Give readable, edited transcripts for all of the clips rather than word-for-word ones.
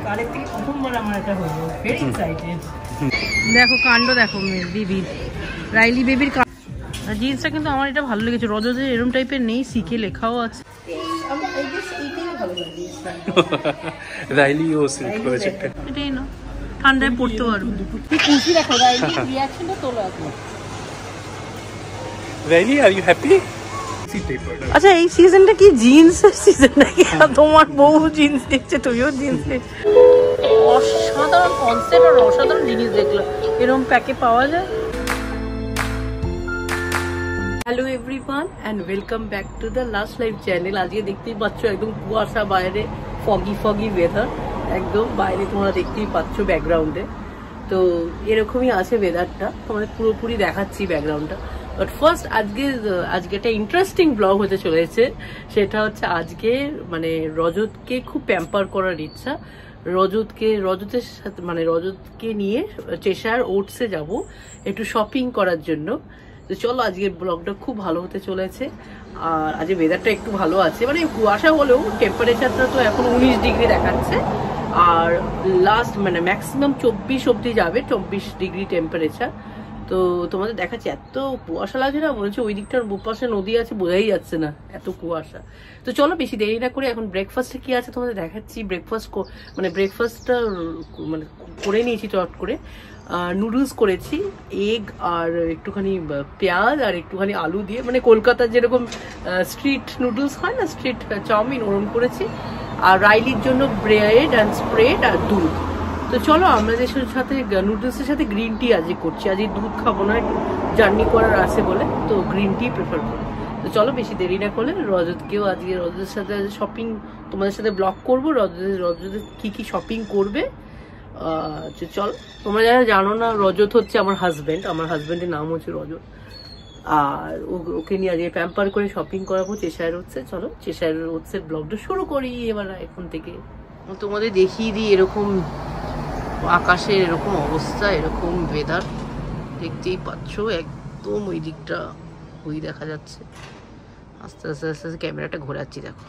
কালের থেকে প্রথমবার আমার এটা হলো, ভেরি এক্সাইটেড। দেখো কাণ্ড, দেখো বেবির, রাইলি বেবির জিন্সটা কিন্তু আমার এটা ভালো লেগেছে। রজতের এরকম টাইপের নেই, শিখে লেখাও আছে। রাইলি ও সিলেক্ট করেছে একটা, এটাই না, ঠান্ডায় পড়তে পারবো। খুশি দেখো রাইলি রিঅ্যাকশনটা তোলো এখন। Riley are you happy? আচ্ছা এই সিজনটা কি জিন্সের সিজন নাকি? তোমার বউ জিন্স দেখছে, তুইও জিন্স দেখছিস। অসাধারণ কনসেপ্ট আর অসাধারণ জিনিস দেখলো, এরকম প্যাকে পাওয়া যায়। Hello everyone and welcome back to the last life channel. আজকে দেখতেই পাচ্ছ একদম কুয়াশা, বাইরে ফগি ওয়েদার, একদম বাইরে তোমরা দেখতেই পাচ্ছ ব্যাকগ্রাউন্ডে। তো এরকমই আছে ওয়েদারটা, তোমাদের পুরোপুরি দেখাচ্ছি ব্যাকগ্রাউন্ডটা। বাট ফার্স্ট আজকে একটা ইন্টারেস্টিং ব্লগ হতে চলেছে। সেটা হচ্ছে আজকে মানে রজতকে খুব প্যাম্পার করার ইচ্ছা। রজতের সাথে মানে রজতকে নিয়ে চেশায়ার ওটসে যাব একটু শপিং করার জন্য। তো চলো আজকের ব্লগটা খুব ভালো হতে চলেছে। আর আজকে ওয়েদারটা একটু ভালো আছে, মানে কুয়াশা হলেও টেম্পারেচারটা তো এখন 19 ডিগ্রি দেখাচ্ছে। আর লাস্ট মানে ম্যাক্সিমাম 24 অব্দি যাবে, 24 ডিগ্রি টেম্পারেচার। তো তোমাদের দেখাচ্ছি, এত কুয়াশা লাগছে না, মনে হচ্ছে ওই দিকটার পাশে নদী আছে, বোঝাই যাচ্ছে না এত কুয়াশা। তো চলো বেশি দেরি না করে এখন ব্রেকফাস্টে কি আছে তোমাদের দেখাচ্ছি। ব্রেকফাস্টটা মানে করে নিয়েছি চট করে। নুডলস করেছি, এগ আর একটুখানি পেঁয়াজ আর একটুখানি আলু দিয়ে, মানে কলকাতার যেরকম স্ট্রিট নুডলস হয় না, স্ট্রিট চাউমিন, ওরকম করেছি। আর রাইলির জন্য ব্রেড অ্যান্ড স্প্রেড আর দুধ। তো চলো আমাদের সাথে নুডলসের সাথে গ্রিন টি আজকে করছি। আজকে দুধ খাবো না, একটু জার্নি করার আছে বলে, তো গ্রিন টি প্রেফার করি। তো চলো বেশি দেরি না করে রজতকেও আজকে রজতের সাথে শপিং তোমাদের সাথে ব্লগ করবো, রজতের কি শপিং করবে। চলো, তোমরা যারা জানো না, রজত হচ্ছে আমার হাজব্যান্ড, আমার হাজব্যান্ডের নাম হচ্ছে রজত। আর ওকে নিয়ে আজকে প্যাম্পার করে শপিং করাবো চেশায়ার ওটসে। চলো চেশায়ার ওটসের ব্লগটা শুরু করি এবার এখন থেকে। তোমাদের দেখিয়ে দিই, এরকম আকাশের এরকম অবস্থা, এরকম ওয়েদার দেখতেই পাচ্ছ। একদম ওই দিকটা ওই দেখা যাচ্ছে। আস্তে আস্তে আস্তে আস্তে ক্যামেরাটা ঘোরাচ্ছি, দেখো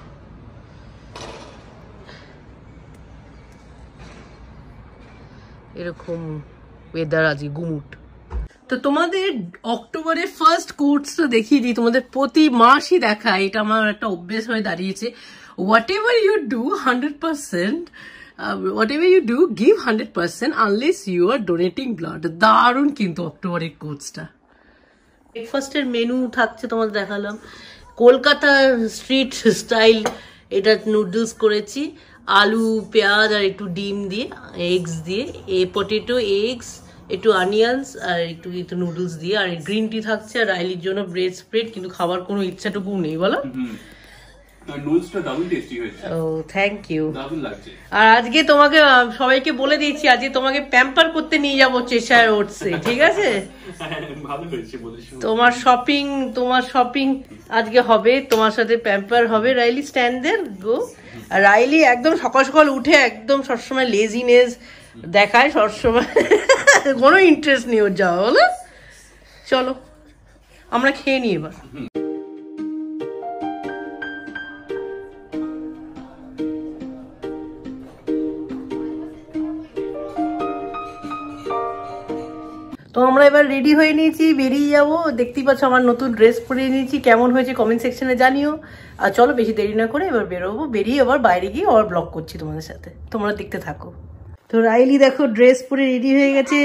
এরকম ওয়েদার আজকে গুমুট। তো তোমাদের অক্টোবরের ফার্স্ট কোর্সটা দেখিয়ে দিই, তোমাদের প্রতি মাসই দেখা, এটা আমার একটা অভ্যেস হয়ে দাঁড়িয়েছে। whatever you do 100%, whatever you do give 100% unless you are donating blood. দারুণ কিন্তু অক্টোবরের কোর্সটা। ব্রেকফাস্টের মেনু থাকছে তোমাদের দেখালাম, কলকাতার স্ট্রিট স্টাইল। এটা নুডলস করেছি, আলু পেঁয়াজ আর একটু ডিম দিয়ে, এগস দিয়ে, পটেটো এগস, একটু অনিয়ন্স আর একটু নুডলস দিয়ে, আর গ্রিন টি থাকছে। আর রাইলির জন্য ব্রেড স্প্রেড, কিন্তু খাবার কোনো ইচ্ছাটুকু নেই বলো। Thank you. আর আজকে তোমাকে সবাইকে বলে দিয়েছি, আজকে তোমাকে প্যাম্পার করতে নিয়ে যাবো চেশায়ার ওটসে, ঠিক আছে? তোমার শপিং আজকে হবে, তোমার সাথে প্যাম্পার হবে। Riley stand there, go. আর রাইলি একদম সকাল সকাল উঠে একদম সবসময় লেজিনেস দেখায়, সবসময় কোনো ইন্টারেস্ট নেই ওর যাওয়া, বলো। চলো আমরা খেয়ে নিই এবার। তো আমরা এবার রেডি হয়ে নিয়েছি, বেরিয়ে যাবো। দেখতেই পাচ্ছ আমার নতুন ড্রেস পরে নিয়েছি, কেমন হয়েছে কমেন্ট সেকশনে জানিও। আর চলো বেশি দেরি না করে এবার বেরোবো, বেরিয়ে আবার বাইরে গিয়ে আবার ব্লগ করছি তোমাদের সাথে, তোমরা দেখতে থাকো। তো রাইলি দেখো ড্রেস পরে রেডি হয়ে গেছে।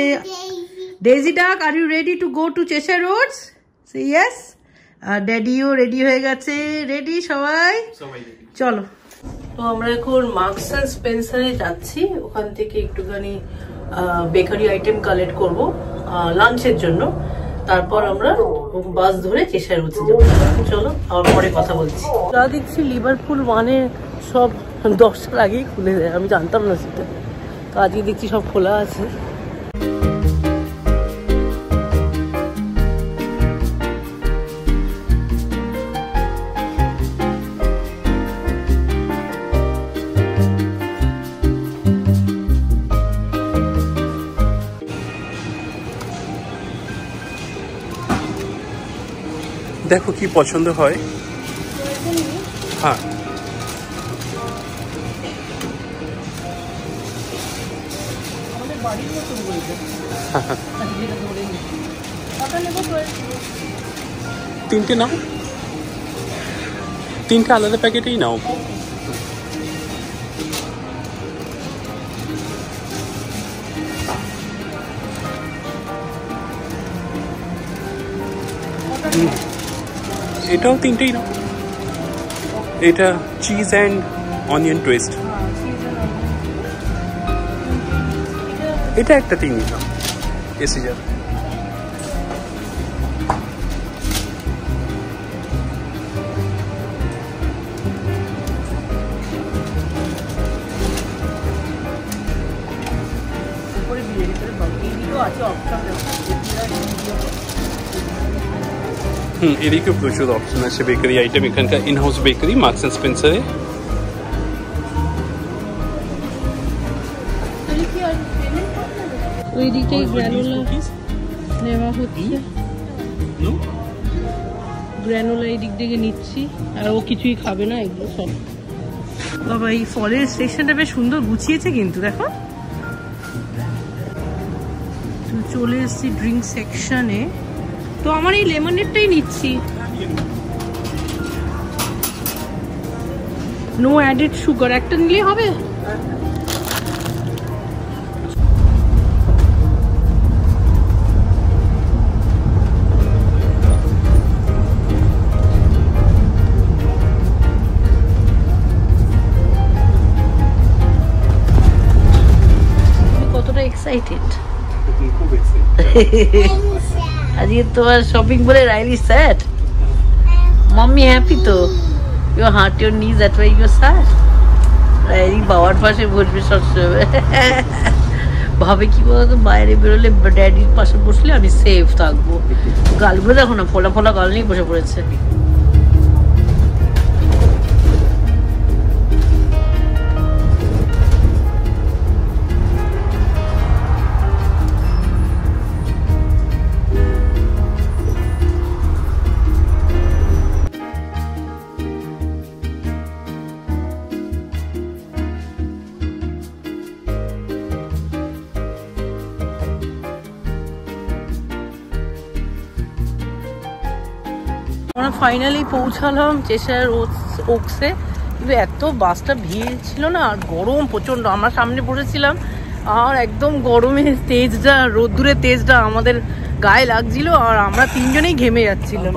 Daisy Duck, are you ready to go to Cheshire Oaks? সে ইয়েস। আর ড্যাডিও রেডি হয়ে গেছে। রেডি সবাই? চলো। তো আমরা এখন মার্কস অ্যান্ড স্পেন্সারে যাচ্ছি, ওখান থেকে একটুখানি বেকারি আইটেম কালেক্ট করবো লাঞ্চের জন্য। তারপর আমরা বাস ধরে চেশায়ার ওটসে যাবো। চলো আবার পরে কথা বলছি। যা দেখছি লিভারপুল 1-এ সব 10টার আগেই খুলে দেয়, আমি জানতাম না সেটা। তো আজকে দেখছি সব খোলা আছে। দেখো কি পছন্দ হয়। হ্যাঁ বাড়ির মতো বলবে যেটা ধরে নিচ্ছি কটা নেবো? 3টে নাও, 3টে আলাদা প্যাকেটেই নাও। এটাও 3টেই নাও। এটা চিজ অ্যান্ড অনিয়ন টুইস্ট, এটা একটা 3ই নাও, এসে যাবে। এদিকে প্রচুর অপশন আছে বেকারি আইটেম, এখানকার ইনহাউস বেকারি মার্কস অ্যান্ড স্পেন্সারে। ওই দিকেই গ্রানুলা নেওয়া হচ্ছে, গ্রানুলা এই দিক থেকে নিচ্ছি। আর ও কিছুই খাবে না এগুলো সব। বাবা এই ফলের সেকশনটা বেশ সুন্দর গুছিয়েছে কিন্তু, দেখো। তো চলে এসেছি ড্রিঙ্ক সেকশনে। তো আমার এই লেমনেডটাই নিচ্ছি, নো অ্যাডেড সুগার। একটা নিলে হবে? কতটা এক্সাইটেড আজকে তোমার শপিং বলে রাইলি স্যাড? মাম্মি হ্যাপি তো? You hurt your knees, that why you sad. Riley বাবার পাশে বসবে সবসময়, ভাবে কি বলতো বাইরে বেরোলে ড্যাডির পাশে বসলে আমি সেফ থাকবো। গালগুলো দেখো না, ফোলা ফোলা গাল নিয়ে বসে পড়েছে। আমরা ফাইনালি পৌঁছালাম চেশায়ার ওকসে, কিন্তু এত বাসটা ভিড় ছিল না, আর গরম প্রচণ্ড। আমরা সামনে বসেছিলাম আর একদম গরমের তেজটা, রোদ্দুরের তেজটা আমাদের গায়ে লাগছিল, আর আমরা তিনজনেই ঘেমে যাচ্ছিলাম।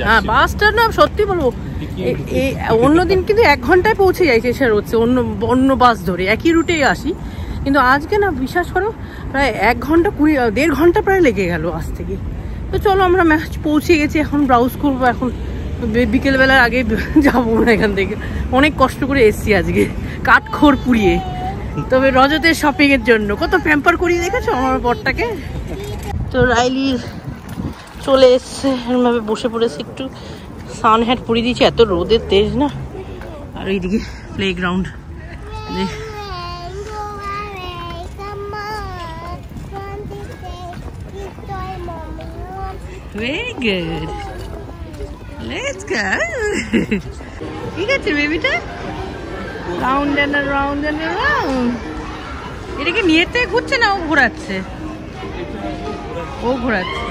হ্যাঁ বাসটা না সত্যি বলবো, অন্যদিন কিন্তু 1 ঘন্টায় পৌঁছে যাই চেশায়ার ওকসে, অন্য বাস ধরে একই রুটেই আসি। কিন্তু আজকে না বিশ্বাস করো প্রায় 1 ঘন্টা 1.5 ঘন্টা প্রায় লেগে গেল আসতে গিয়ে। তো চলো আমরা ম্যাচ পৌঁছে গেছি, এখন ব্রাউজ করবো। এখন বিকেলবেলার আগে যাবো না এখান থেকে, অনেক কষ্ট করে এসছি আজকে কাঠখড় পুড়িয়ে। তবে রজতের শপিং এর জন্য কত প্যাম্পার করিয়ে দেখেছো আমার বরটাকে। তো রাইলি চলে এসছে, এরমভাবে বসে পড়েছে, একটু সান হ্যাট পরিয়ে দিয়েছি, এত রোদের তেজ না। আর এইদিকে playground, very good, let's go. ঠিক আছে বেবিটা, round and round and round. এটাকে নিয়েতে ঘুরছে না, ও ঘোরাচ্ছে, ও ঘোরাচ্ছে।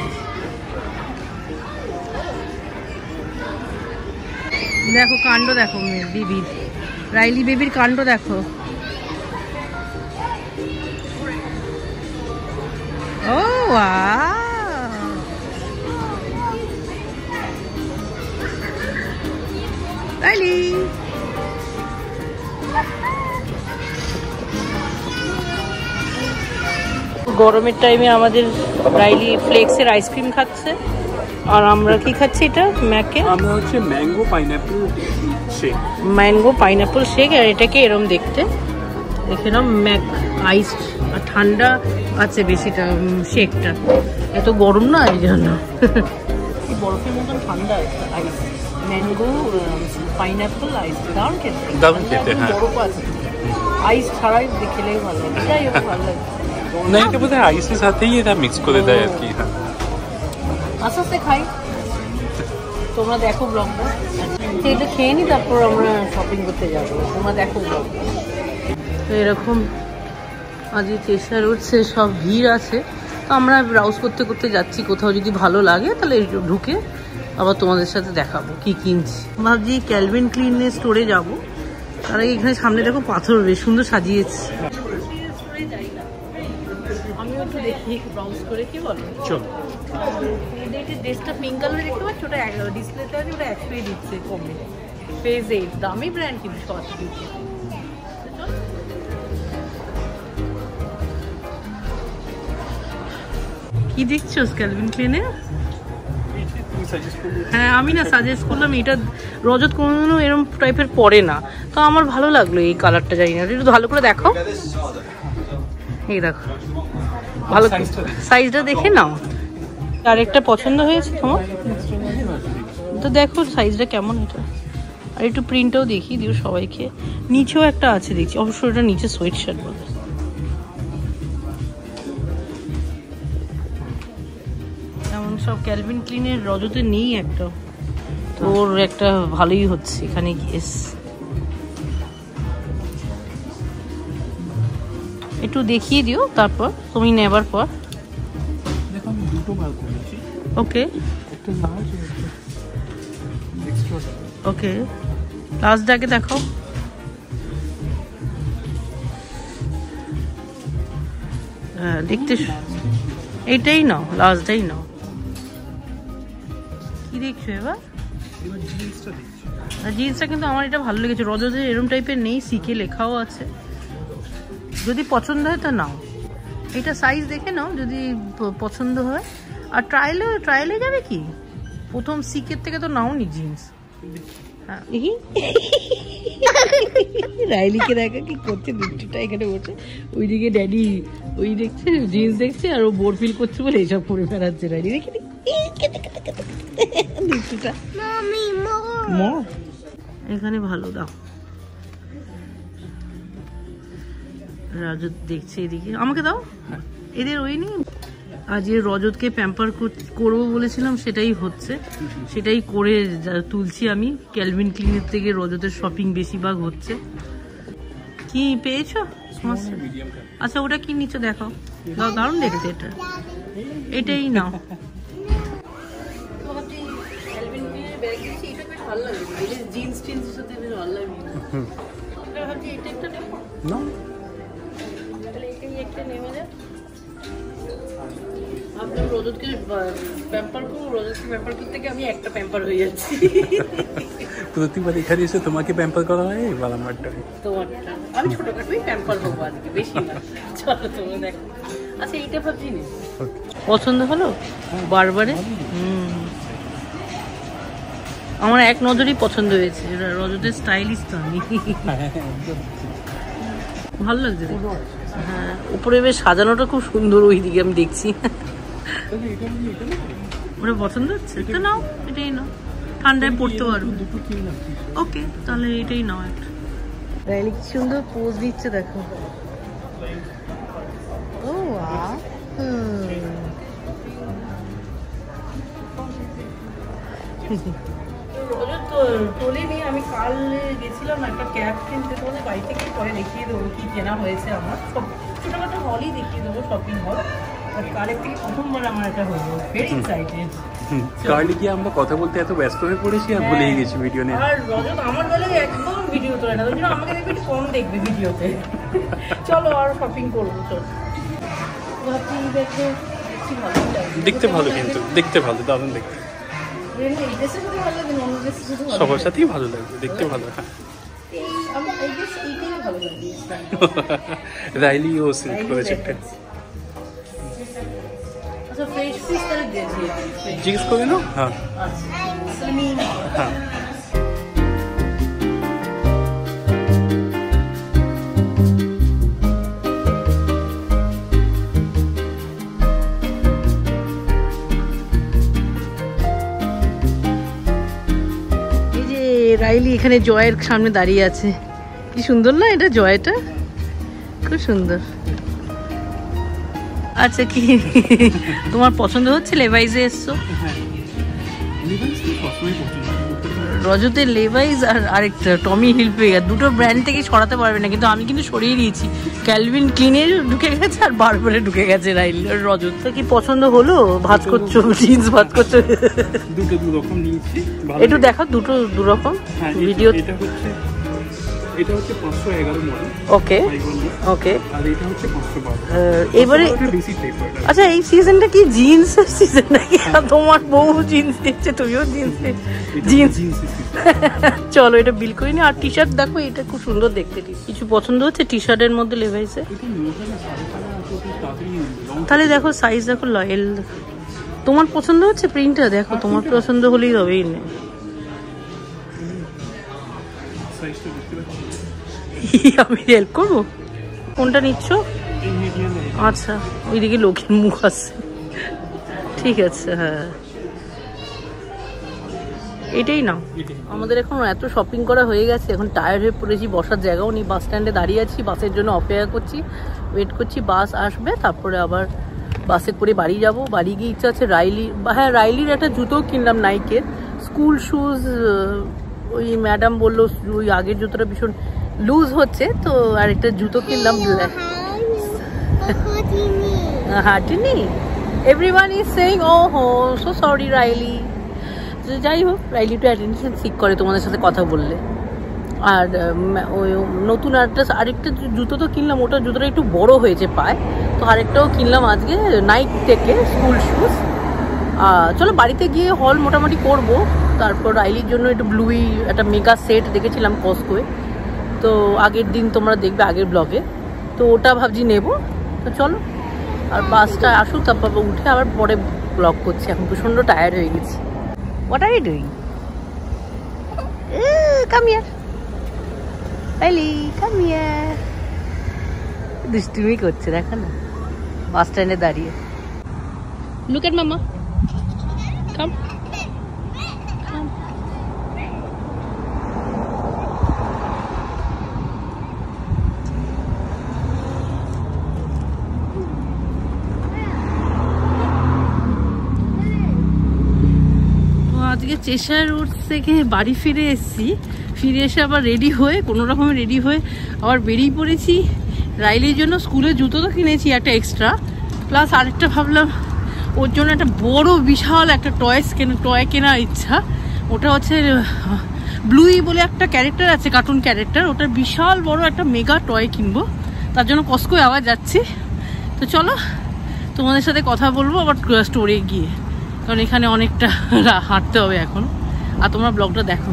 দেখো কাণ্ড দেখো বেবির, রাইলি বেবির কাণ্ড দেখো। ও ওয়াও, রাইলি গরমের টাইমে আমাদের রাইলি ফ্লেক্সের আইসক্রিম খাচ্ছে, আর আমরা কি খাচ্ছি এটা ম্যাকে, আমরা হচ্ছে mango pineapple shake. Mango pineapple shake, আর এটাকে এরম দেখতে, দেখে নাও ম্যাক আইস, আর ঠান্ডা আছে বেশিটা শেকটা, এত গরম না এই জন্য। বরফের মতন ঠান্ডা আইস, ম্যাঙ্গো পাইনাপল আইস, দারুণ খেতে, দারুণ খেতে। হ্যাঁ বরফ আছে, আইস ছাড়াই খেলেই ভালো লাগে, যাই হোক ভালো লাগে না, এটা বোধহয় আইসের সাথেই এটা মিক্স করে দেয় আর কি। হ্যাঁ আস্তে আস্তে খাই, তোমরা দেখো ব্লগটা, এটা খেয়ে নি তারপর আমরা শপিং করতে যাবো, তোমরা দেখো ব্লগটা। তো এরকম আজকে চেষ্টা রোডসে সব ভিড় আছে, তো আমরা ব্রাউজ করতে করতে যাচ্ছি, কোথাও যদি ভালো লাগে তাহলে ঢুকে আবার তোমাদের সাথে দেখাবো কি কিনছি। ভাবছি ক্যালভিন ক্লিনের স্টোরে যাবো, তার আগে এখানে সামনে দেখো পাথর বেশ সুন্দর সাজিয়েছে। আমিও একটু দেখি ব্রাউজ করে, কি বলো? ড্রেসটা পিঙ্ক কালার দেখতে পাচ্ছ, ওটা ডিসপ্লেতে আছে, ওটা 100 দিচ্ছে কমে। ফেজ 8 দামি ব্র্যান্ড কিন্তু সস্তা দিচ্ছে। কি দেখছো ক্যালভিন ক্লিনে? হ্যাঁ আমি না সাজেস্ট করলাম, এটা রজত কোনোদিনও এরকম টাইপের পরে না, তো আমার ভালো লাগলো এই কালারটা। জানি না, একটু ভালো করে দেখো, এই দেখো ভালো সাইজটা দেখে নাও। আরেকটা পছন্দ হয়েছে তোমার? তো দেখো সাইজটা কেমন এটা, আর একটু প্রিন্টটাও দেখিয়ে দিও সবাইকে। নিচেও একটা আছে দেখছি, অবশ্য এটা নিচে সোয়েট শার্ট বলে। এমন সব ক্যালভিন ক্লিনের রজতে নেই একটা, তোর একটা ভালোই হচ্ছে এখানে গিয়ে। একটু দেখিয়ে দিও তারপর তুমি নেবার পর। ওকে ওকে, লাস্টটাকে দেখো। হ্যাঁ দেখতে, এইটাই নাও, লাস্টটাই নাও। কি দেখছো এবার? জিন্সটা কিন্তু আমার এটা ভালো লেগেছে, রজতে এরকম টাইপের নেই, সিকে লেখাও আছে। যদি পছন্দ হয় তা নাও, এটা সাইজ দেখে নাও যদি পছন্দ হয়। আর ট্রায়ালে যাবে কি, প্রথম সিকের থেকে তো নাও নি জিন্স। রাইলিকে দেখা কি করছে, দুটোটা এখানে বসে, ওইদিকে ড্যাডি ওই দেখছে জিন্স দেখছে, আর ও বোর ফিল করছে বলে এইসব পরে বেড়াচ্ছে। রাইলি দেখি দুটোটা এখানে ভালো দাও। রজত দেখছে এদিকে, আমাকে দাও, এদের ওই নেই। আজ রজতকে প্যাম্পার করবো বলেছিলাম, সেটাই হচ্ছে, সেটাই করে তুলছি আমি। ক্যালভিন ক্লিনের থেকে রজতের শপিং বেশিরভাগ হচ্ছে। কি পেয়েছো? আচ্ছা ওটা কি নিচ্ছ দেখাও, দারুণ দেখতে এটা, এটাই নাও। জিন্স টিন্সের সাথে ভালো লাগে, ভাবছি এটা একটা নেবো, একটা নেওয়া যায়। ভাবলাম রজতকে প্যাম্পার করবো, রজতকে প্যাম্পার করতে গিয়ে আমি একটা প্যাম্পার হয়ে যাচ্ছি। প্রতিবার এখানে এসে তোমাকে প্যাম্পার করা হয়, এবার আমারটা। তোমারটা আমি ছোটখাটোই প্যাম্পার হবো আজকে, বেশি না। চলো তোমরা দেখো। আচ্ছা এইটা ভাবছি নি, পছন্দ হলো বারবারে। আমার এক নজরেই পছন্দ হয়েছে, রজতের স্টাইলিশ তো আমি, ভালো লাগছে। হ্যাঁ উপরে বেশ সাজানোটা খুব সুন্দর, ওই দিকে আমি দেখছি। ওটা পছন্দ হচ্ছে তো নাও, এটাই নাও, ঠান্ডায় পড়তে পারবো। ওকে তাহলে এটাই নাও একটা। রাইলি কি সুন্দর পোজ দিচ্ছে দেখো। ও তোলেনি, আমি কাল গেছিলাম একটা ক্যাব কিনতে, তোমাদের বাড়ি থেকে পরে দেখিয়ে দেবো কি কেনা হয়েছে আমার। সব ছোটখাটো হলই দেখিয়ে দেবো, শপিং হল। কালের থেকে প্রথমবার আমার এটা হলো, ভেরি এক্সাইটেড। কার্লি কি আমরা কথা বলতে এত ব্যস্ত হয়ে পড়েছি আর ভুলেই গেছি ভিডিও নিয়ে। আর রজত আমার বেলায় একদম ভিডিও তোলে না, ওই জন্য আমাকে দেখবে একটু কম দেখবে ভিডিওতে। চলো আর শপিং করবো, চল। দেখতে ভালো, কিন্তু দেখতে ভালো, দারুণ দেখতে, সবার সাথেই ভালো লাগবে, দেখতে ভালো। রাইলি ও সিলেক্ট করেছে একটা, জিজ্ঞেস করে নাও। হ্যাঁ হ্যাঁ রাইলি এখানে জয়ের সামনে দাঁড়িয়ে আছে, কি সুন্দর না এটা, জয়টা খুব সুন্দর। আচ্ছা কি তোমার পছন্দ হচ্ছে? লেভাইসে এসছো? রজতের লেভাইস আর আরেকটা টমি হিলফিগার, দুটো ব্র্যান্ড থেকে সরাতে পারবে না, কিন্তু আমি কিন্তু সরিয়ে দিয়েছি। ক্যালভিন ক্লিনে ঢুকে গেছে আর বারবারে ঢুকে গেছে রাইলি। রজত তো কি পছন্দ হলো? ভাঁজ করছো, জিন্স ভাঁজ করছো। দুটো দু রকম নিয়েছি, একটু দেখো দুটো দু রকম ভিডিও। এটা হচ্ছে 511 মডেল। ওকে ওকে। আর এটা হচ্ছে 512। এবারে বেশি পেপার। আচ্ছা, এই সিজনটা কি জিন্সের সিজন নাকি? তোমার বউ জিন্স দিচ্ছে, তুমিও জিন্স। চলো এটা বিল করি না। আর টি শার্ট দেখো, এটা খুব সুন্দর দেখতে। কিছু পছন্দ হচ্ছে টি শার্টের মধ্যে লেভাইসে? তাহলে দেখো সাইজ দেখো, লয়েল তোমার পছন্দ হচ্ছে প্রিন্টটা দেখো, তোমার পছন্দ হলেই হবেই না। আমি হেল্প করবো? কোনটা নিচ্ছ? আচ্ছা, ওইদিকে লোকের মুখ আসছে। ঠিক আছে, হ্যাঁ এটাই নাও। আমাদের এখন এত শপিং করা হয়ে গেছে, এখন টায়ার্ড হয়ে পড়েছি, বসার জায়গাও নেই। বাস স্ট্যান্ডে দাঁড়িয়ে আছি, বাসের জন্য অপেক্ষা করছি, ওয়েট করছি। বাস আসবে, তারপরে আবার বাসে করে বাড়ি যাব। বাড়ি গিয়ে ইচ্ছা আছে হ্যাঁ রাইলির একটা জুতোও কিনলাম, নাইকের স্কুল শুজ। ওই ম্যাডাম বললো ওই আগের জুতোটা ভীষণ লুজ হচ্ছে, তো আর একটা জুতো কিনলাম। হাঁটিনি। এভরিওয়ান ইজ সেইং ও হো সো সরি রাইলি। যাই হোক, রাইলি একটু অ্যাটেনশন সিক করে তোমাদের সাথে কথা বললে। আর ওই নতুন আরেকটা জুতো তো কিনলাম, ওটা জুতোটা একটু বড় হয়েছে পায়, তো আরেকটাও কিনলাম আজকে নাইক থেকে স্কুল শুজ। চলো বাড়িতে গিয়ে হল মোটামুটি করব। তারপর রাইলির জন্য একটু ব্লুই একটা মেগা সেট দেখেছিলাম কস্কোয়, তো আগের দিন তোমরা দেখবে আগের ব্লগে, তো ওটা ভাবছি নেব। তো চলো, আর বাসটা আসুক, তারপর উঠে আবার পরে ব্লগ করছি। এখন প্রচণ্ড টায়ার্ড হয়ে গেছি। What are you doing? Come here Riley, come here. দুষ্টুমি করছে দেখো না, বাস স্ট্যান্ডে দাঁড়িয়ে। লুক এট মামা, কাম কাম। আজকে চেশার রোড থেকে বাড়ি ফিরে এসেছি, ফিরে এসে আবার রেডি হয়ে কোনো রকমে রেডি হয়ে আবার বেরিয়ে পড়েছি। রাইলির জন্য স্কুলের জুতো তো কিনেছি একটা এক্সট্রা, প্লাস আরেকটা ভাবলাম ওর জন্য একটা বড় বিশাল একটা টয় কেনার ইচ্ছা। ওটা হচ্ছে ব্লুই বলে একটা ক্যারেক্টার আছে, কার্টুন ক্যারেক্টার, ওটার বিশাল বড় একটা মেগা টয় কিনবো, তার জন্য কস্কোয় আবার যাচ্ছি। তো চলো তোমাদের সাথে কথা বলবো আবার স্টোরে গিয়ে, কারণ এখানে অনেকটা হাঁটতে হবে এখন। আর তোমরা ব্লগটা দেখো।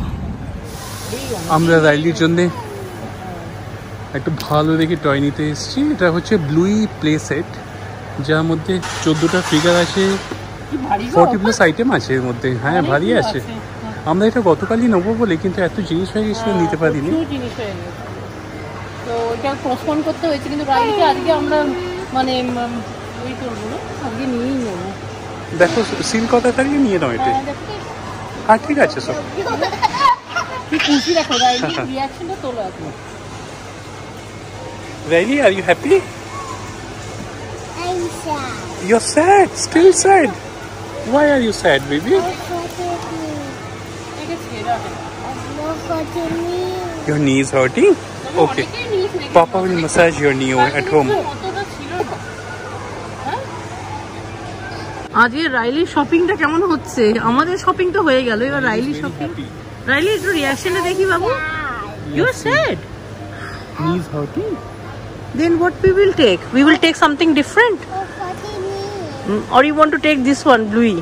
আমরা রাইলির জন্য একটা ভালো দেখে টয় নিতে এসেছি। এটা হচ্ছে ব্লুই প্লে সেট, যার মধ্যে 14টা ফিগার আছে, 40+ আইটেম আছে এর মধ্যে। হ্যাঁ ভারী আছে। আমরা এটা গতকালই নেবো বলে, কিন্তু এত জিনিস হয়ে গেছিল নিতে পারিনি। তো এটা পোস্টপোন করতে হয়েছে, কিন্তু রাইলিকে আজকে আমরা মানে ওই করবো না, আজকে নিয়েই নেবো। দেখো সিল কথা থাকলে নিয়ে নাও এটা। হ্যাঁ ঠিক আছে সব। খুশি দেখো রাইলি রিঅ্যাকশনটা তোলো এখন। Riley, are you happy? I'm sad. You're sad, still sad. Why are you sad, baby? Your knee is hurting? Okay. Papa will massage your knee at home. আজকে রাইলির শপিংটা কেমন হচ্ছে? আমাদের শপিং তো হয়ে গেল, এবার রাইলি শপিং। রাইলি একটু রিঅ্যাকশনটা দেখি বাবু। You are sad. Knee is hurting? Then what we will take? We will take something different. Or you want to take this one, Bluey?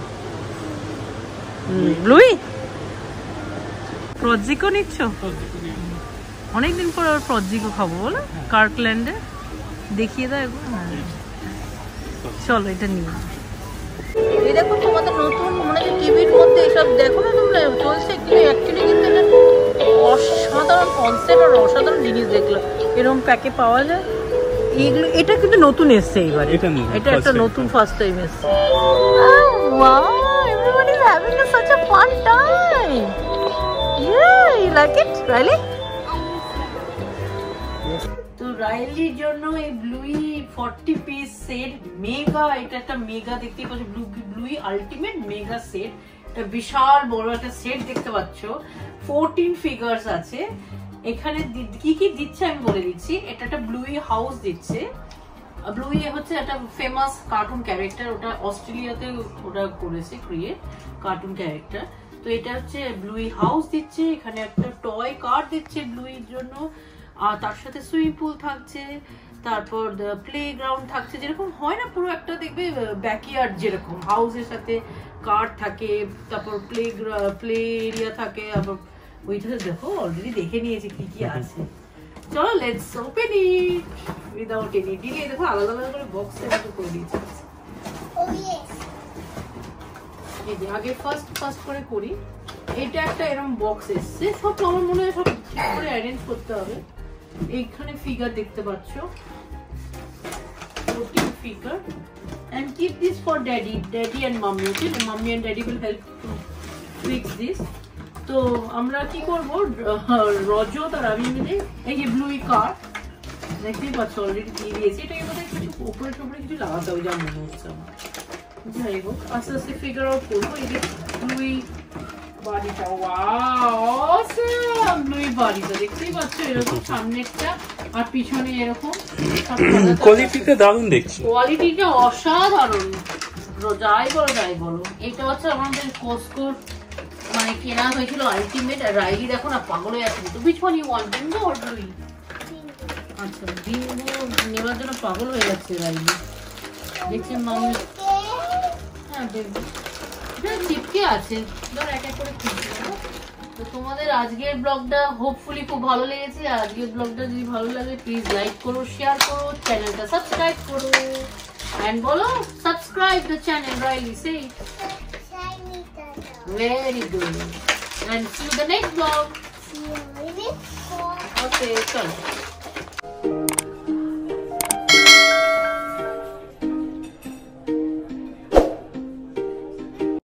Bluey? প্রজিকো নিচ্ছ? অনেকদিন পর আবার প্রজিকো খাবো বলো, কার্কল্যান্ডে। দেখিয়ে দাও একবার। চলো এটা নিয়ে। এই দেখো তোমাদের নতুন মনে হচ্ছে টিভির মধ্যে এসব দেখো না তোমরা, চলছে কিন্তু অ্যাকচুয়ালি কিন্তু অসাধারণ কনসেপ্ট আর অসাধারণ জিনিস দেখলো। এরকম প্যাকে পাওয়া যায় এইগুলো। এটা কিন্তু নতুন এসছে এইবার, এটা একটা নতুন ফার্স্ট টাইম এসছে। Wow, everybody is having such a fun time. Yeah, you like it, Riley? তো রাইলির জন্য এই ব্লুই 40 পিস সেট মেগা, এটা একটা মেগা দেখতেই পাচ্ছ, ব্লুই আলটিমেট মেগা সেট। একটা বিশাল বড় একটা সেট দেখতে পাচ্ছ, 14 ফিগার্স আছে এখানে। কি কি দিচ্ছে আমি বলে দিচ্ছি। এটা একটা ব্লুই হাউস দিচ্ছে। ব্লুই হচ্ছে একটা ফেমাস কার্টুন ক্যারেক্টার, ওটা অস্ট্রেলিয়াতে ওটা করেছে ক্রিয়েট কার্টুন ক্যারেক্টার। তো এটা হচ্ছে ব্লুই হাউস দিচ্ছে, এখানে একটা টয় কার দিচ্ছে ব্লুইর জন্য, আর তার সাথে সুইমিং পুল থাকছে, তারপর প্লে গ্রাউন্ড থাকছে, যেরকম হয় না পুরো একটা দেখবে ব্যাকইয়ার্ড যেরকম হাউসের সাথে কার থাকে, তারপর প্লে এরিয়া থাকে। আবার ওইটা দেখো অলরেডি দেখে নিয়েছি কি কি আছে। চলো let's open it without any delay. দেখো আলাদা আলাদা করে বক্সে করে দিয়েছি। এই যে আগে ফার্স্ট করে করি। এটা একটা এরকম বক্স এসছে, সব আমার মনে হয় সব ঠিক করে অ্যারেঞ্জ করতে হবে। এইখানে ফিগার দেখতে পাচ্ছ, 14 figure, and keep this for daddy and mommy. Okay, mommy and daddy will help to fix this. তো আমরা কি করব, রজত আর আমি মিলে এই যে ব্লুই কার দেখতেই পাচ্ছ অলরেডি দিয়ে দিয়েছি। এটাকে বোধহয় কিছু উপরে টুপরে কিছু লাগাতে হবে যা মনে হচ্ছে আমার। যাই হোক আস্তে আস্তে ফিগার আউট করবো। এই যে ব্লুই বাড়িটা, ওয়াও ব্লুই বাড়িটা দেখতেই পাচ্ছ এরকম সামনেরটা আর পিছনে এরকম। কোয়ালিটিটা দারুণ দেখছি, কোয়ালিটিটা অসাধারণ। যাই বলো এটা হচ্ছে আমাদের কস্কোর মানে কেনা হয়েছিল আলটিমেট। আর রাইলি দেখো না পাগল হয়ে আছে। তো which one you want, Bingo or ব্লুই? আচ্ছা বিঙ্গো নেওয়ার জন্য পাগল হয়ে যাচ্ছে রাইলি। দেখছি মামি, হ্যাঁ দেখবো এটা চিপকে আছে। ধর এক এক করে খুঁজছি। তো তোমাদের আজকের ব্লগটা হোপফুলি খুব ভালো লেগেছে। আজকের ব্লগটা যদি ভালো লাগে প্লিজ লাইক করো, শেয়ার করো, চ্যানেলটা সাবস্ক্রাইব করো। এন্ড বলো subscribe the channel, Riley say very good, and see you the next vlog. See you in the next vlog. Okay, chalo.